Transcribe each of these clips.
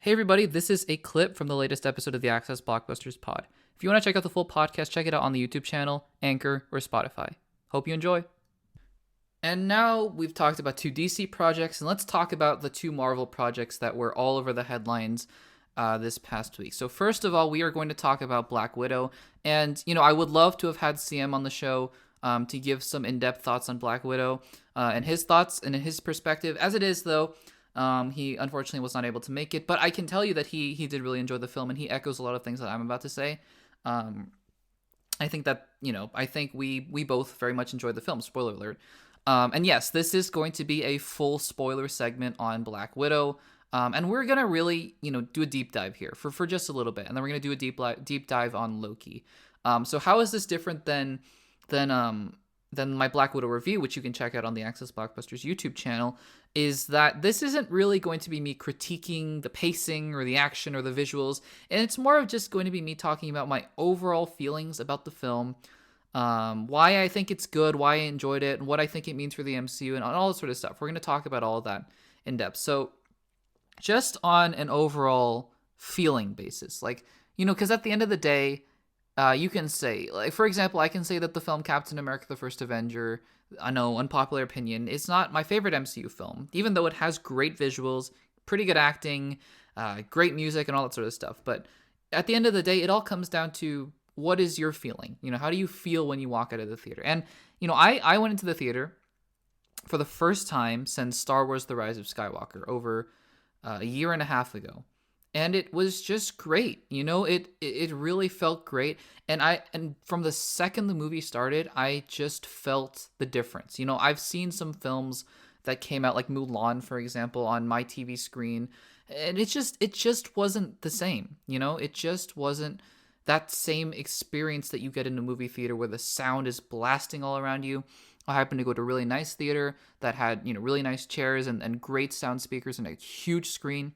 Hey everybody, this is a clip from the latest episode of the Access Blockbusters Pod. If you want to check out the full podcast, check it out on the YouTube channel, Anchor, or Spotify. Hope you enjoy. And now we've talked about two DC projects, and let's talk about the two Marvel projects that were all over the headlines this past week. So first of all, we are going to talk about Black Widow. And, I would love to have had CM on the show to give some in-depth thoughts on Black Widow and his thoughts and his perspective. As it is, though, he unfortunately was not able to make it, but I can tell you that he did really enjoy the film, and he echoes a lot of things that I'm about to say. I think that, I think we both very much enjoyed the film, spoiler alert. And yes, this is going to be a full spoiler segment on Black Widow. And we're going to really, do a deep dive here for just a little bit. And then we're going to do a deep dive on Loki. So how is this different than my Black Widow review, which you can check out on the Access Blockbusters YouTube channel, is that this isn't really going to be me critiquing the pacing or the action or the visuals. And it's more of just going to be me talking about my overall feelings about the film, why I think it's good, why I enjoyed it, and what I think it means for the MCU, and all that sort of stuff. We're going to talk about all of that in depth. So just on an overall feeling basis, because at the end of the day, you can say, for example, I can say that the film Captain America: The First Avenger, I know, unpopular opinion, it's not my favorite MCU film, even though it has great visuals, pretty good acting, great music, and all that sort of stuff. But at the end of the day, it all comes down to, what is your feeling? How do you feel when you walk out of the theater? And, I went into the theater for the first time since Star Wars: The Rise of Skywalker over a year and a half ago. And it was just great. It really felt great. And from the second the movie started, I just felt the difference. I've seen some films that came out, like Mulan, for example, on my TV screen, and it just wasn't the same. It just wasn't that same experience that you get in a movie theater where the sound is blasting all around you. I happened to go to a really nice theater that had, really nice chairs and great sound speakers and a huge screen.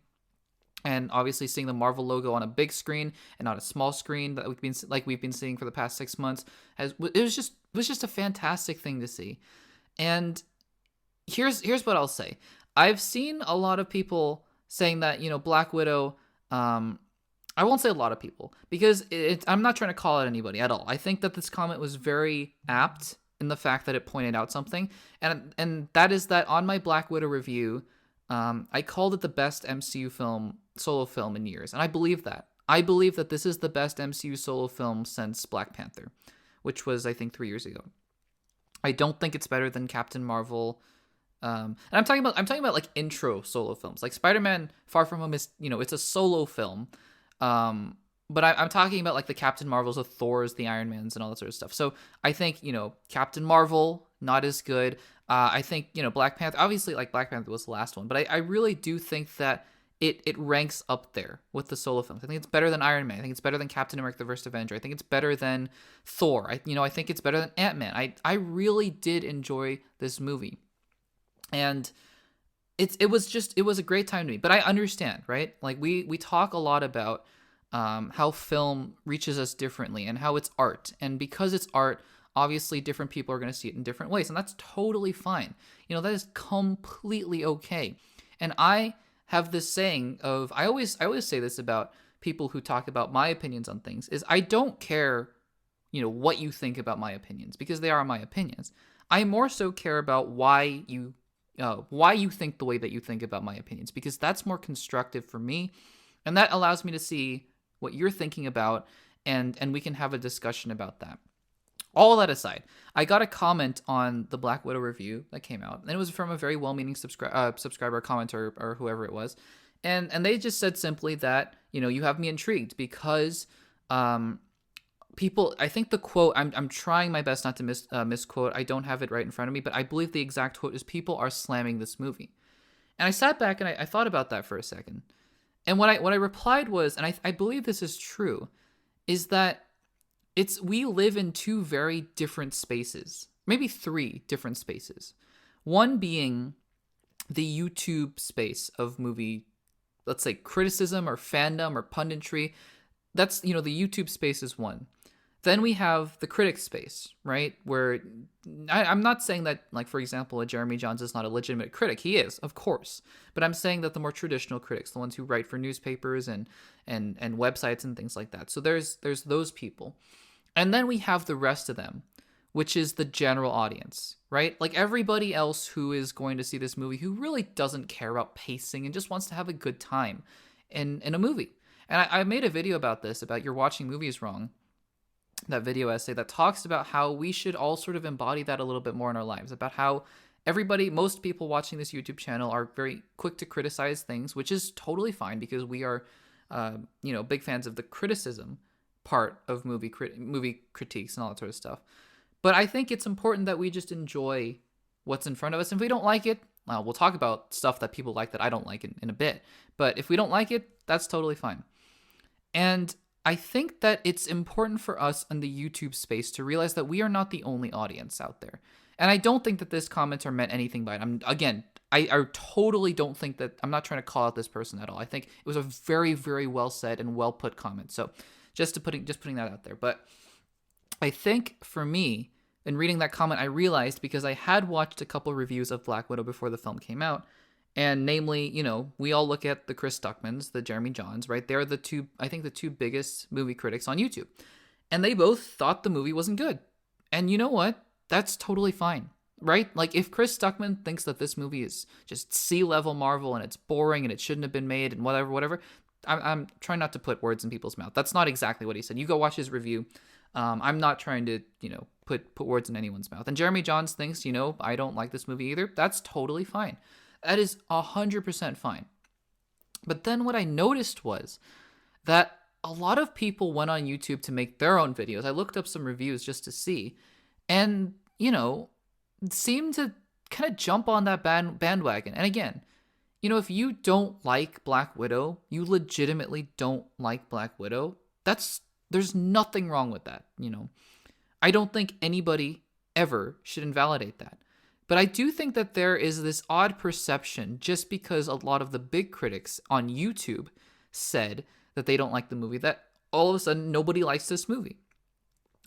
And obviously seeing the Marvel logo on a big screen and not a small screen that we've been seeing for the past 6 months, it was just a fantastic thing to see. And here's what I'll say. I've seen a lot of people saying that, Black Widow, I won't say a lot of people, because I'm not trying to call out anybody at all. I think that this comment was very apt in the fact that it pointed out something. And that is that on my Black Widow review, I called it the best MCU solo film in years. And I believe that. I believe that this is the best MCU solo film since Black Panther, which was, I think, 3 years ago. I don't think it's better than Captain Marvel. And I'm talking about like intro solo films. Like Spider-Man Far From Home is, it's a solo film. But I'm talking about like the Captain Marvels, the Thors, the Iron Mans, and all that sort of stuff. So I think, Captain Marvel, not as good. I think, Black Panther, obviously, like, Black Panther was the last one, but I really do think that it ranks up there with the solo films. I think it's better than Iron Man. I think it's better than Captain America: The First Avenger. I think it's better than Thor. I think it's better than Ant-Man. I really did enjoy this movie. And it was a great time to me. But I understand, right? Like, we talk a lot about how film reaches us differently and how it's art. And because it's art, obviously different people are going to see it in different ways, and that's totally fine. That is completely okay. And I have this saying of, I always say this about people who talk about my opinions on things, is I don't care, what you think about my opinions, because they are my opinions. I more so care about why you think the way that you think about my opinions, because that's more constructive for me, and that allows me to see what you're thinking about, and we can have a discussion about that. All that aside, I got a comment on the Black Widow review that came out, and it was from a very well-meaning subscriber, commenter, or whoever it was, and they just said simply that, you have me intrigued because people, I think the quote, I'm trying my best not to misquote, I don't have it right in front of me, but I believe the exact quote is, people are slamming this movie. And I sat back and I thought about that for a second, and what I replied was, and I believe this is true, is that we live in two very different spaces, maybe three different spaces. One being the YouTube space of movie, let's say, criticism or fandom or punditry. That's, the YouTube space is one. Then we have the critic space, right? Where I'm not saying that, like, for example, a Jeremy Jahns is not a legitimate critic. He is, of course. But I'm saying that the more traditional critics, the ones who write for newspapers and websites and things like that. So there's those people. And then we have the rest of them, which is the general audience, right? Like everybody else who is going to see this movie who really doesn't care about pacing and just wants to have a good time in a movie. And I made a video about this, about you're watching movies wrong. That video essay that talks about how we should all sort of embody that a little bit more in our lives, about how most people watching this YouTube channel are very quick to criticize things, which is totally fine because we are, big fans of the criticism part of movie critiques and all that sort of stuff. But I think it's important that we just enjoy what's in front of us. And if we don't like it, we'll talk about stuff that people like that I don't like in a bit. But if we don't like it, that's totally fine. And I think that it's important for us in the YouTube space to realize that we are not the only audience out there. And I don't think that this commenter meant anything by it. I totally don't think that, I'm not trying to call out this person at all. I think it was a very, very well said and well put comment. So just putting that out there. But I think for me, in reading that comment, I realized, because I had watched a couple reviews of Black Widow before the film came out, and namely, we all look at the Chris Stuckmans, the Jeremy Jahns, right? They're the two biggest movie critics on YouTube. And they both thought the movie wasn't good. And you know what? That's totally fine, right? Like, if Chris Stuckman thinks that this movie is just C-level Marvel and it's boring and it shouldn't have been made and whatever, I'm trying not to put words in people's mouth. That's not exactly what he said. You go watch his review. I'm not trying to, put words in anyone's mouth. And Jeremy Jahns thinks, I don't like this movie either. That's totally fine. That is 100% fine. But then what I noticed was that a lot of people went on YouTube to make their own videos. I looked up some reviews just to see, and, seemed to kind of jump on that bandwagon. And again, if you don't like Black Widow, you legitimately don't like Black Widow, there's nothing wrong with that, I don't think anybody ever should invalidate that. But I do think that there is this odd perception, just because a lot of the big critics on YouTube said that they don't like the movie, that all of a sudden nobody likes this movie.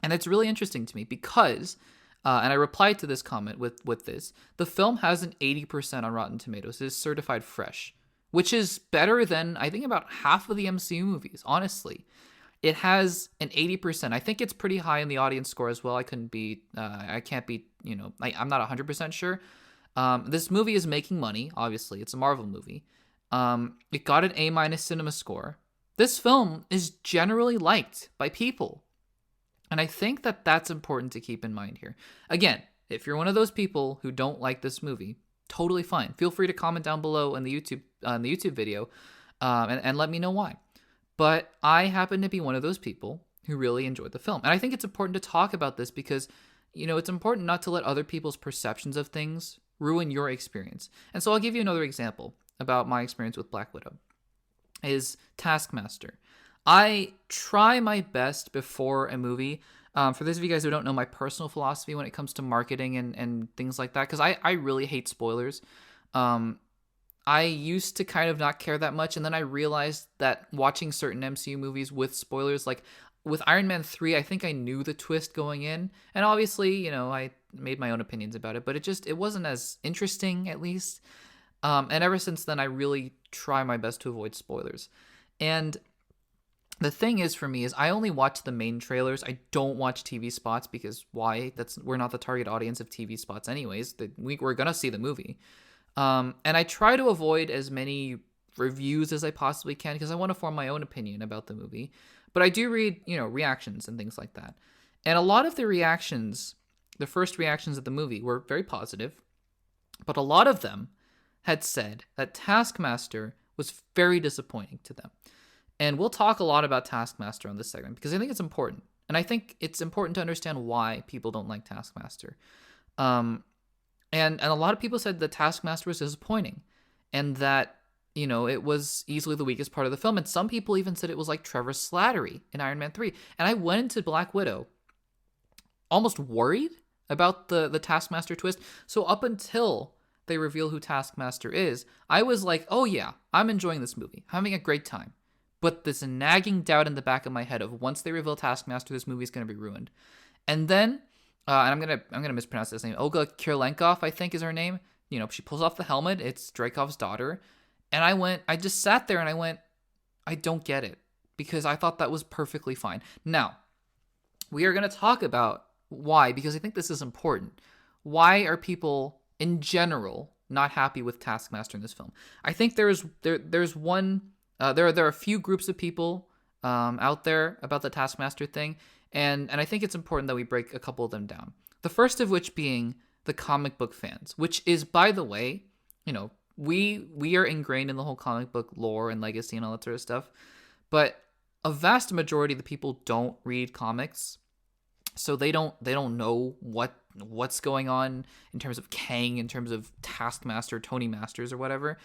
And it's really interesting to me because, and I replied to this comment with this, the film has an 80% on Rotten Tomatoes. It is certified fresh, which is better than, I think, about half of the MCU movies, honestly. It has an 80%. I think it's pretty high in the audience score as well. I can't be, I'm not 100% sure. This movie is making money, obviously. It's a Marvel movie. It got an A- cinema score. This film is generally liked by people. And I think that that's important to keep in mind here. Again, if you're one of those people who don't like this movie, totally fine. Feel free to comment down below in the YouTube video and let me know why. But I happen to be one of those people who really enjoyed the film. And I think it's important to talk about this because, it's important not to let other people's perceptions of things ruin your experience. And so I'll give you another example about my experience with Black Widow, is Taskmaster. I try my best before a movie. For those of you guys who don't know my personal philosophy when it comes to marketing and things like that, because I really hate spoilers. I used to kind of not care that much, and then I realized that watching certain MCU movies with spoilers, like with Iron Man 3, I think I knew the twist going in, and obviously, I made my own opinions about it, but it wasn't as interesting, at least. And ever since then, I really try my best to avoid spoilers. And the thing is, for me, is I only watch the main trailers. I don't watch TV spots because why? We're not the target audience of TV spots anyways. We're gonna see the movie. And I try to avoid as many reviews as I possibly can because I want to form my own opinion about the movie. But I do read, reactions and things like that. And a lot of the reactions, the first reactions of the movie, were very positive. But a lot of them had said that Taskmaster was very disappointing to them. And we'll talk a lot about Taskmaster on this segment because I think it's important. And I think it's important to understand why people don't like Taskmaster. And a lot of people said that Taskmaster was disappointing and that, it was easily the weakest part of the film. And some people even said it was like Trevor Slattery in Iron Man 3. And I went into Black Widow almost worried about the Taskmaster twist. So up until they reveal who Taskmaster is, I was like, oh yeah, I'm enjoying this movie, having a great time. but this nagging doubt in the back of my head of once they reveal Taskmaster, this movie is going to be ruined. And then, and I'm gonna mispronounce this name. Olga Kurylenko, I think, is her name. She pulls off the helmet. It's Dreykov's daughter, and I just sat there and I went, I don't get it, because I thought that was perfectly fine. Now, we are gonna talk about why, because I think this is important. Why are people in general not happy with Taskmaster in this film? I think there's one. There are a few groups of people out there about the Taskmaster thing, and I think it's important that we break a couple of them down. The first of which being the comic book fans, which is, by the way, we are ingrained in the whole comic book lore and legacy and all that sort of stuff, but a vast majority of the people don't read comics, so they don't know what's going on in terms of Kang, in terms of Taskmaster, Tony Masters, or whatever.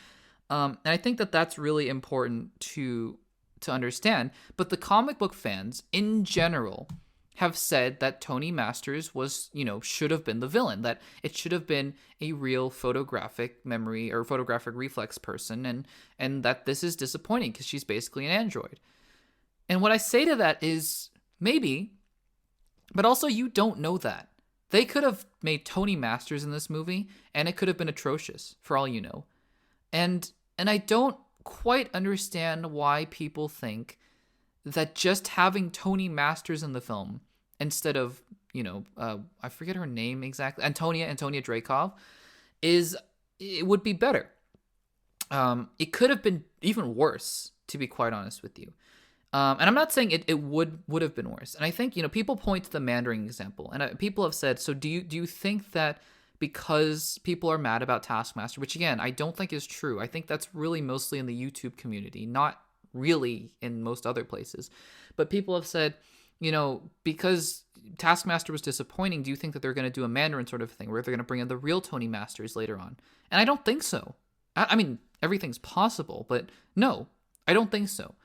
And I think that that's really important to understand. But the comic book fans in general have said that Tony Masters was, should have been the villain, that it should have been a real photographic memory or photographic reflex person, and that this is disappointing because she's basically an android. And what I say to that is, maybe, but also you don't know that. They could have made Tony Masters in this movie, and it could have been atrocious, for all you know. And I don't quite understand why people think that just having Tony Masters in the film instead of, I forget her name exactly, Antonia Dreykov, it would be better. It could have been even worse, to be quite honest with you. And I'm not saying it would have been worse. And I think, people point to the Mandarin example, and people have said, so do you think that because people are mad about Taskmaster, which again, I don't think is true. I think that's really mostly in the YouTube community, not really in most other places. But people have said, because Taskmaster was disappointing, do you think that they're going to do a Mandarin sort of thing where they're going to bring in the real Tony Masters later on? And I don't think so. I mean, everything's possible, but no, I don't think so.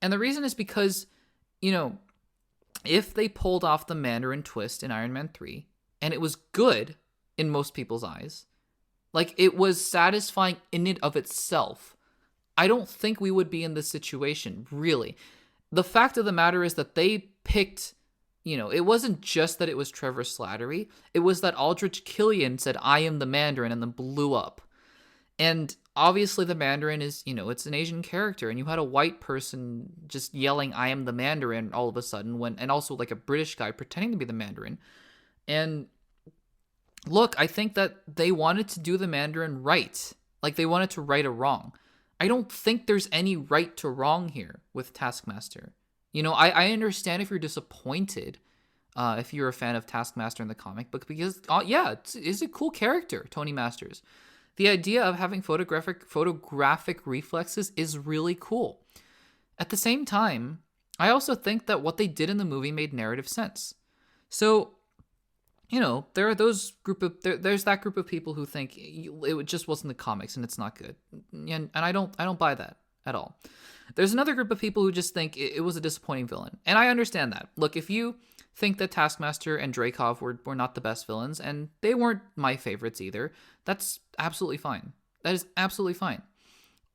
And the reason is because, if they pulled off the Mandarin twist in Iron Man 3, and it was good in most people's eyes, like it was satisfying in and of itself, I don't think we would be in this situation, really. The fact of the matter is that they picked, it wasn't just that it was Trevor Slattery, it was that Aldrich Killian said, I am the Mandarin, and then blew up. And obviously the Mandarin is, it's an Asian character, and you had a white person just yelling, I am the Mandarin, all of a sudden, and also like a British guy pretending to be the Mandarin. And look, I think that they wanted to do the Mandarin right. Like, they wanted to right a wrong. I don't think there's any right to wrong here with Taskmaster. I understand if you're disappointed, if you're a fan of Taskmaster in the comic book, because, it's a cool character, Tony Masters. The idea of having photographic reflexes is really cool. At the same time, I also think that what they did in the movie made narrative sense. So, there are there's that group of people who think it just wasn't the comics and it's not good. And I don't buy that at all. There's another group of people who just think it was a disappointing villain. And I understand that. Look, if you think that Taskmaster and Dreykov were not the best villains, and they weren't my favorites either, that's absolutely fine. That is absolutely fine.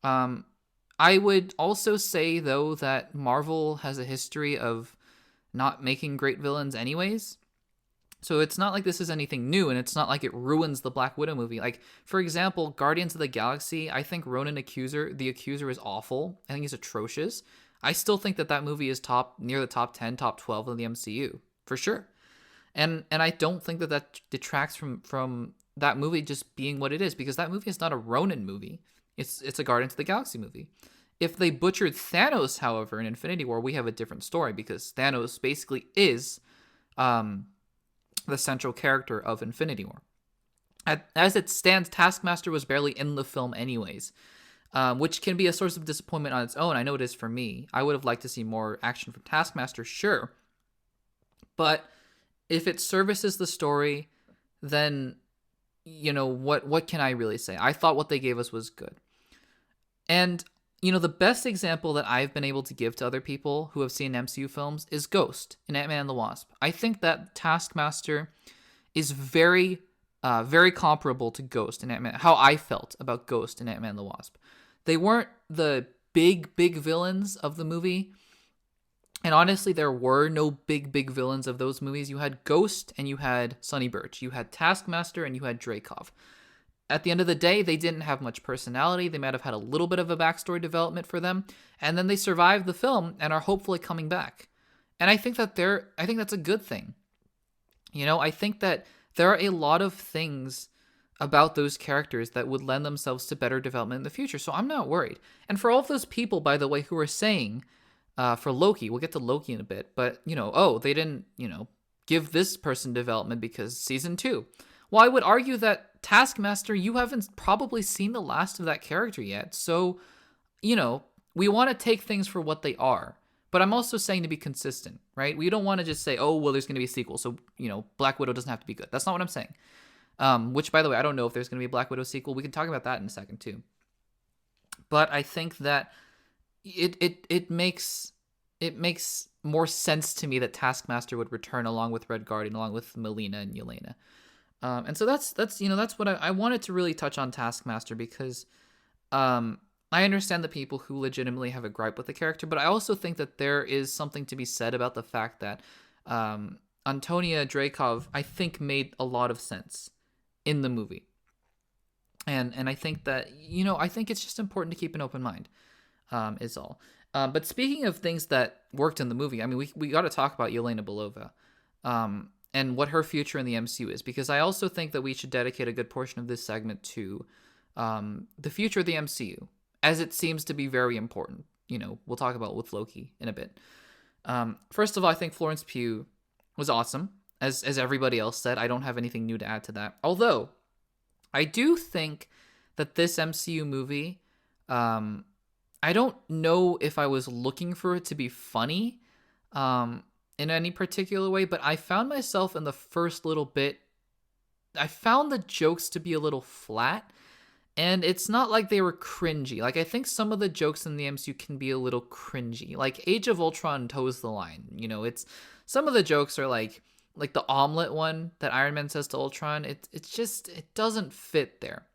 I would also say, though, that Marvel has a history of not making great villains anyways. So it's not like this is anything new, and it's not like it ruins the Black Widow movie. Like, for example, Guardians of the Galaxy, I think Ronan the Accuser is awful. I think he's atrocious. I still think that movie is near the top 10, top 12 of the MCU, for sure. And I don't think that detracts from that movie just being what it is, because that movie is not a Ronan movie. It's a Guardians of the Galaxy movie. If they butchered Thanos, however, in Infinity War, we have a different story, because Thanos basically is the central character of Infinity War. As it stands, Taskmaster was barely in the film anyways, which can be a source of disappointment on its own. I know it is for me. I would have liked to see more action from Taskmaster, sure. But if it services the story, then, what can I really say? I thought what they gave us was good. And, the best example that I've been able to give to other people who have seen MCU films is Ghost in Ant-Man and the Wasp. I think that Taskmaster is very, very comparable to Ghost in Ant-Man, how I felt about Ghost in Ant-Man and the Wasp. They weren't the big villains of the movie. And honestly, there were no big villains of those movies. You had Ghost and you had Sonny Birch. You had Taskmaster and you had Dreykov. At the end of the day, they didn't have much personality. They might have had a little bit of a backstory development for them. And then they survived the film and are hopefully coming back. And I think that's a good thing. I think that there are a lot of things about those characters that would lend themselves to better development in the future. So I'm not worried. And for all of those people, by the way, who are saying, for Loki, we'll get to Loki in a bit, but, they didn't, give this person development because season 2. Well, I would argue that Taskmaster, you haven't probably seen the last of that character yet. So, we want to take things for what they are. But I'm also saying to be consistent, right? We don't want to just say, oh, well, there's going to be a sequel, so, Black Widow doesn't have to be good. That's not what I'm saying. Which, by the way, I don't know if there's going to be a Black Widow sequel. We can talk about that in a second, too. But I think that it makes more sense to me that Taskmaster would return along with Red Guardian, along with Melina and Yelena. And so that's what I wanted to really touch on Taskmaster, because I understand the people who legitimately have a gripe with the character, but I also think that there is something to be said about the fact that Antonia Dreykov, I think, made a lot of sense in the movie. And I think that, I think it's just important to keep an open mind, is all. But speaking of things that worked in the movie, I mean, we got to talk about Yelena Belova and what her future in the MCU is, because I also think that we should dedicate a good portion of this segment to the future of the MCU, as it seems to be very important. We'll talk about with Loki in a bit. First of all, I think Florence Pugh was awesome, as everybody else said. I don't have anything new to add to that. Although, I do think that this MCU movie, I don't know if I was looking for it to be funny in any particular way, but I found myself in the first little bit, I found the jokes to be a little flat. And it's not like they were cringy. Like, I think some of the jokes in the MCU can be a little cringy. Like, Age of Ultron toes the line. It's some of the jokes are like the omelet one that Iron Man says to Ultron. It doesn't fit there.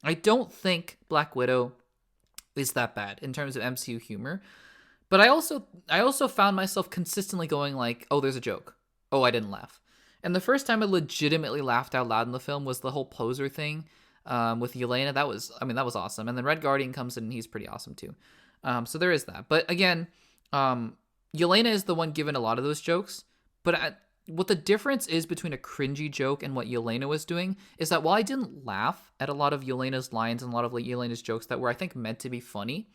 I don't think Black Widow is that bad in terms of MCU humor. But I also found myself consistently going like, oh, there's a joke. Oh, I didn't laugh. And the first time I legitimately laughed out loud in the film was the whole poser thing. With Yelena, that was awesome. And then Red Guardian comes in and he's pretty awesome too. So there is that. But again, Yelena is the one given a lot of those jokes. But what the difference is between a cringy joke and what Yelena was doing is that while I didn't laugh at a lot of Yelena's lines and a lot of Yelena's jokes that were, I think, meant to be funny,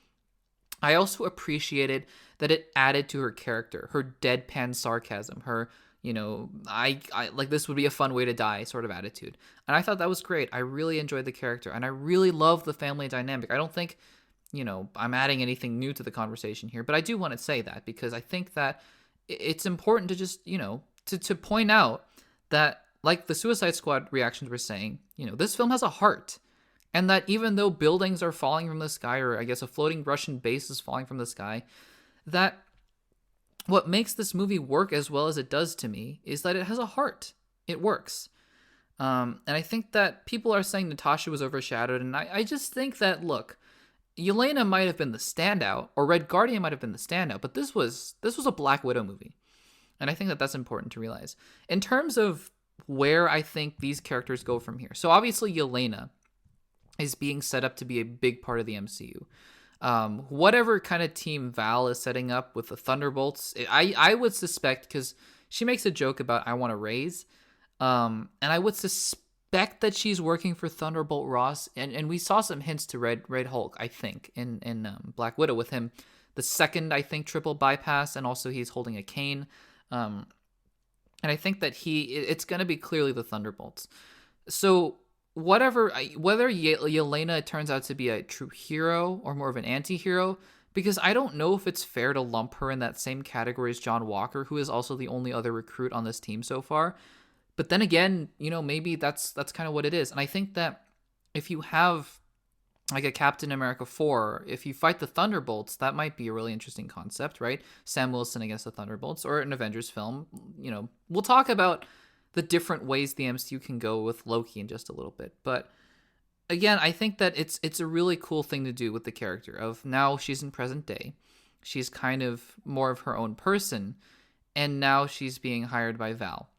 I also appreciated that it added to her character, her deadpan sarcasm, her I like, this would be a fun way to die sort of attitude. And I thought that was great. I really enjoyed the character, and I really love the family dynamic. I don't think, I'm adding anything new to the conversation here, but I do want to say that because I think that it's important to just, to point out that, like the Suicide Squad reactions were saying, this film has a heart. And that even though buildings are falling from the sky, or I guess a floating Russian base is falling from the sky, that what makes this movie work as well as it does to me is that it has a heart. It works. And I think that people are saying Natasha was overshadowed. And I just think that, look, Yelena might have been the standout, or Red Guardian might have been the standout, but this was a Black Widow movie. And I think that that's important to realize. In terms of where I think these characters go from here. So obviously Yelena is being set up to be a big part of the MCU. Whatever kind of team Val is setting up with the Thunderbolts, I would suspect, because she makes a joke about I want to raise, and I would suspect that she's working for Thunderbolt Ross, and we saw some hints to Red Hulk, I think, in Black Widow with him. The second, I think, triple bypass, and also he's holding a cane, and I think that it's going to be clearly the Thunderbolts. So whether Yelena turns out to be a true hero or more of an anti-hero, because I don't know if it's fair to lump her in that same category as John Walker, who is also the only other recruit on this team so far. But then again, maybe that's kind of what it is. And I think that if you have like a Captain America 4, if you fight the Thunderbolts, that might be a really interesting concept, right? Sam Wilson against the Thunderbolts, or an Avengers film. We'll talk about the different ways the MCU can go with Loki in just a little bit. But again, I think that it's a really cool thing to do with the character of now she's in present day. She's kind of more of her own person, and now she's being hired by Val.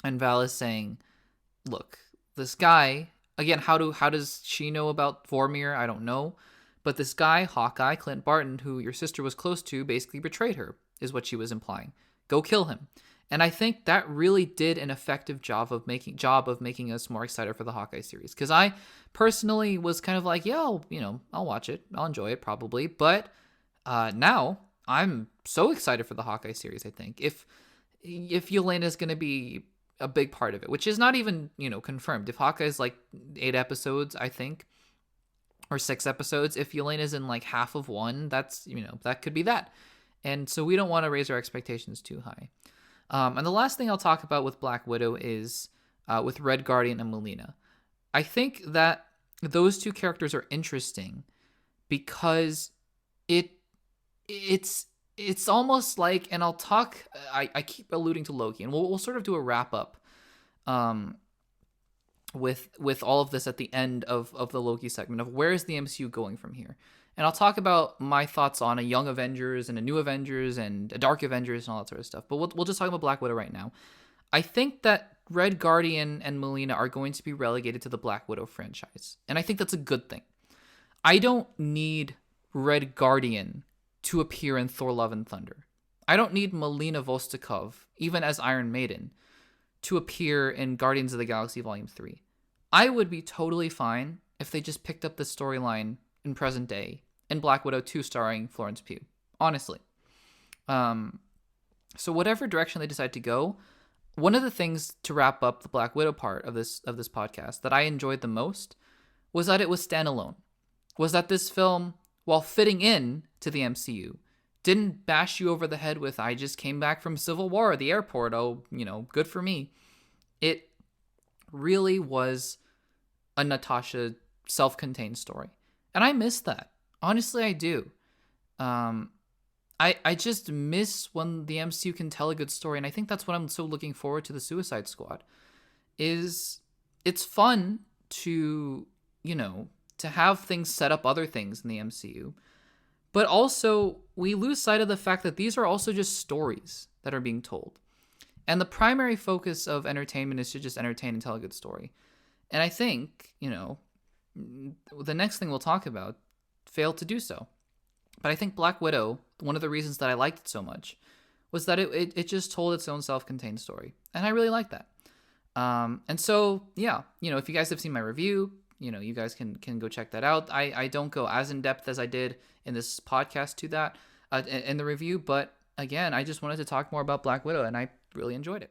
And Val is saying, look, this guy, again, how does she know about Vormir? I don't know. But this guy, Hawkeye, Clint Barton, who your sister was close to, basically betrayed her, is what she was implying. Go kill him. And I think that really did an effective job of making us more excited for the Hawkeye series. Because I personally was kind of like, yeah, I'll watch it. I'll enjoy it probably. But now I'm so excited for the Hawkeye series, I think. If Yelena's going to be a big part of it, which is not even, confirmed. If Hawkeye's like 8 episodes, I think, or 6 episodes, if Yelena's in like half of one, that's, that could be that. And so we don't want to raise our expectations too high. And the last thing I'll talk about with Black Widow is with Red Guardian and Melina. I think that those two characters are interesting because it's almost like, and I keep alluding to Loki, and we'll sort of do a wrap up with all of this at the end of the Loki segment of where is the MCU going from here. And I'll talk about my thoughts on a Young Avengers and a New Avengers and a Dark Avengers and all that sort of stuff. But we'll just talk about Black Widow right now. I think that Red Guardian and Melina are going to be relegated to the Black Widow franchise. And I think that's a good thing. I don't need Red Guardian to appear in Thor Love and Thunder. I don't need Melina Vostokov, even as Iron Maiden, to appear in Guardians of the Galaxy Volume 3. I would be totally fine if they just picked up the storyline in present day in Black Widow 2 starring Florence Pugh, honestly. So whatever direction they decide to go, one of the things to wrap up the Black Widow part of this podcast that I enjoyed the most was that it was standalone. Was that this film, while fitting in to the MCU, didn't bash you over the head with, I just came back from Civil War at the airport, oh, good for me. It really was a Natasha self-contained story. And I miss that. Honestly, I do. I just miss when the MCU can tell a good story, and I think that's what I'm so looking forward to the Suicide Squad. It's fun to, to have things set up other things in the MCU, but also we lose sight of the fact that these are also just stories that are being told. And the primary focus of entertainment is to just entertain and tell a good story. And I think, the next thing we'll talk about failed to do so. But I think Black Widow, one of the reasons that I liked it so much, was that it just told its own self-contained story. And I really like that. And so, yeah, if you guys have seen my review, you guys can go check that out. I don't go as in-depth as I did in this podcast to that, in the review. But again, I just wanted to talk more about Black Widow, and I really enjoyed it.